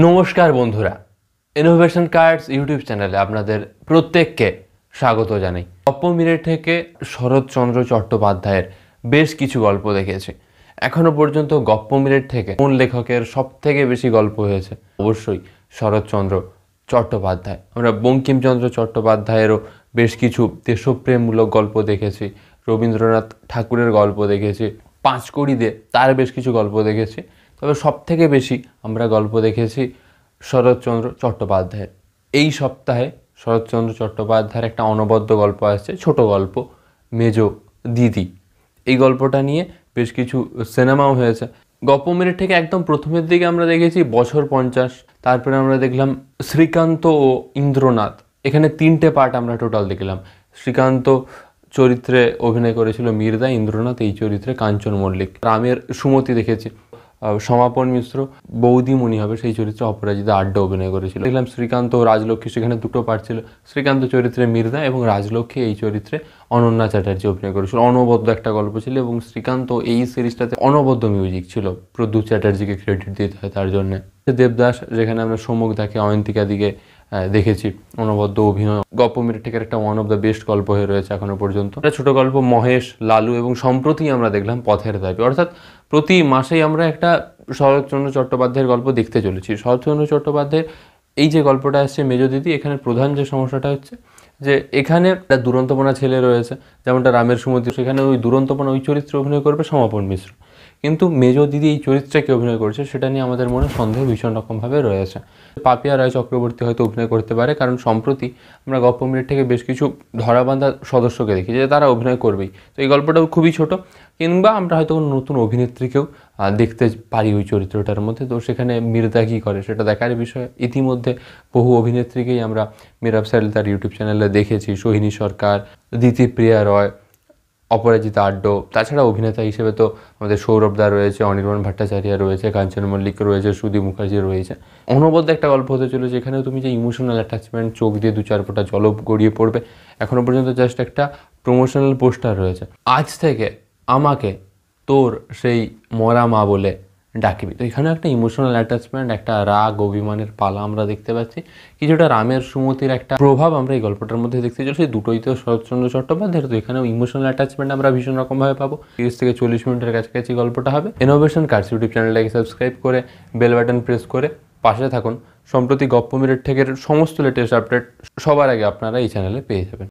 নমস্কার বন্ধুরা, innovation cards YouTube চ্যানেলে আপনাদের প্রত্যেককে স্বাগত জানাই। গপ্প মিনিট থেকে শরৎচন্দ্র চট্টোপাধ্যায়ের বেশ কিছু গল্প দেখেছি। এখনো পর্যন্ত গপ্প মিনিট থেকে কোন লেখকের সব থেকে বেশি গল্প হয়েছে? অবশ্যই শরৎচন্দ্র চট্টোপাধ্যায়। আমরা বঙ্কিমচন্দ্র চট্টোপাধ্যায়েরও বেশ কিছু দেশপ্রেমমূলক গল্প দেখেছি, রবীন্দ্রনাথ ঠাকুরের গল্প দেখেছি, পাঁচকড়ি দে তার বেশ কিছু গল্প দেখেছি। তবে সব থেকে বেশি আমরা গল্প দেখেছি শরৎচন্দ্র চট্টোপাধ্যায়ের। এই সপ্তাহে শরৎচন্দ্র চট্টোপাধ্যায়ের একটা অনবদ্য গল্প আসছে, ছোট গল্প, মেজ দিদি। এই গল্পটা নিয়ে বেশ কিছু সিনেমাও হয়েছে। গপ্প মিনিট থেকে একদম প্রথমের দিকে আমরা দেখেছি বছর 50, তারপরে আমরা দেখলাম শ্রীকান্ত ও ইন্দ্রনাথ। এখানে 3টে পার্ট আমরা টোটাল দেখলাম। শ্রীকান্ত চরিত্রে অভিনয় করেছিল মির্জা, ইন্দ্রনাথ এই চরিত্রে কাঞ্চন মল্লিক। রামের সুমতি দেখেছি, সমাপন মিশ্র বৌদিমণি হবে সেই চরিত্রে অপরাজিতা আড্ডা অভিনয় করেছিল। দেখলাম শ্রীকান্ত ও রাজলক্ষ্মী, সেখানে 2টো পার্ট ছিল। শ্রীকান্ত চরিত্রে মির্জা এবং রাজলক্ষ্মী এই চরিত্রে অনন্যা চ্যাটার্জি অভিনয় করেছিল। অনবদ্য একটা গল্প ছিল এবং শ্রীকান্ত এই সিরিজটাতে অনবদ্য মিউজিক ছিল, প্রদ্যুৎ চ্যাটার্জিকে ক্রেডিট দিতে হয় তার জন্য। দেবদাস, যেখানে আমরা সৌমুখদাকে, অয়ন্তিকা দিকে দেখেছি, অনবদ্য অভিনয়। গপ্প মিনিট থেকে একটা ওয়ান অফ দ্য বেস্ট গল্প হয়ে রয়েছে এখনো পর্যন্ত। একটা ছোট গল্প মহেশ, লালু এবং সম্প্রতি আমরা দেখলাম পথের দাবি। অর্থাৎ প্রতি মাসেই আমরা একটা শরৎচন্দ্র চট্টোপাধ্যায়ের গল্প দেখতে চলেছি। শরৎচন্দ্র চট্টোপাধ্যায়ের এই যে গল্পটা আসছে মেজ দিদি, এখানে প্রধান যে সমস্যাটা হচ্ছে যে এখানে একটা দুরন্তপনা ছেলে রয়েছে, যেমনটা রামের সুমতি, সেখানে ওই দুরন্তপনা ওই চরিত্রে অভিনয় করবে সমাপন মিশ্র। কিন্তু মেজ দিদি এই চরিত্রকে অভিনয় করছে, সেটা নিয়ে আমাদের মনে সন্দেহ ভীষণ রকমভাবে রয়েছে। পাপিয়া রায় চক্রবর্তী হয়তো অভিনয় করতে পারে, কারণ সম্প্রতি আমরা গপ্প মিনিট থেকে বেশ কিছু ধরাবাঁধা সদস্যকে দেখি যে তারা অভিনয় করবেই। তো এই গল্পটাও খুবই ছোট, কিংবা আমরা হয়তো কোনো নতুন অভিনেত্রীকেও দেখতে পারি ওই চরিত্রটার মধ্যে। তো সেখানে মির্জা কী করে সেটা দেখার বিষয়। ইতিমধ্যে বহু অভিনেত্রীকেই আমরা মীরা স্যাল তার ইউটিউব চ্যানেলে দেখেছি, সোহিনী সরকার, দিতিপ্রিয়া রয়, অপরাজিতা আড্ডা। তাছাড়া অভিনেতা হিসেবে তো আমাদের সৌরভ দা রয়েছে, অনির্বাণ ভট্টাচার্য রয়েছে, কাঞ্চন মল্লিক রয়েছে, সুদীপ মুখার্জি রয়েছে। অনবদ্য একটা গল্প হতে চলেছে। এখানেও তুমি যে ইমোশনাল অ্যাটাচমেন্ট, চোখ দিয়ে 2-4 ফোঁটা জল গড়িয়ে পড়বে। এখনও পর্যন্ত জাস্ট একটা প্রমোশনাল পোস্টার রয়েছে, আজ থেকে আমাকে তোর সেই মরা মা বলে ডাকিবি। তো এখানেও একটা ইমোশনাল অ্যাটাচমেন্ট, একটা রাগ অভিমানের পালা আমরা দেখতে পাচ্ছি। কিছুটা রামের সুমতির একটা প্রভাব আমরা এই গল্পটার মধ্যে দেখতে চলেছি। দুটোই তো শরৎচন্দ্র চট্টোপাধ্যায়ের, তো এখানেও ইমোশনাল অ্যাটাচমেন্ট আমরা ভীষণ রকমভাবে পাবো। 30 থেকে 40 মিনিটের কাছাকাছি গল্পটা হবে। ইনোভেশন কার্ডস ইউটিউব চ্যানেলটাকে সাবস্ক্রাইব করে বেল বাটন প্রেস করে পাশে থাকুন। সম্প্রতি গপ্প মিনিট থেকে সমস্ত লেটেস্ট আপডেট সবার আগে আপনারা এই চ্যানেলে পেয়ে যাবেন।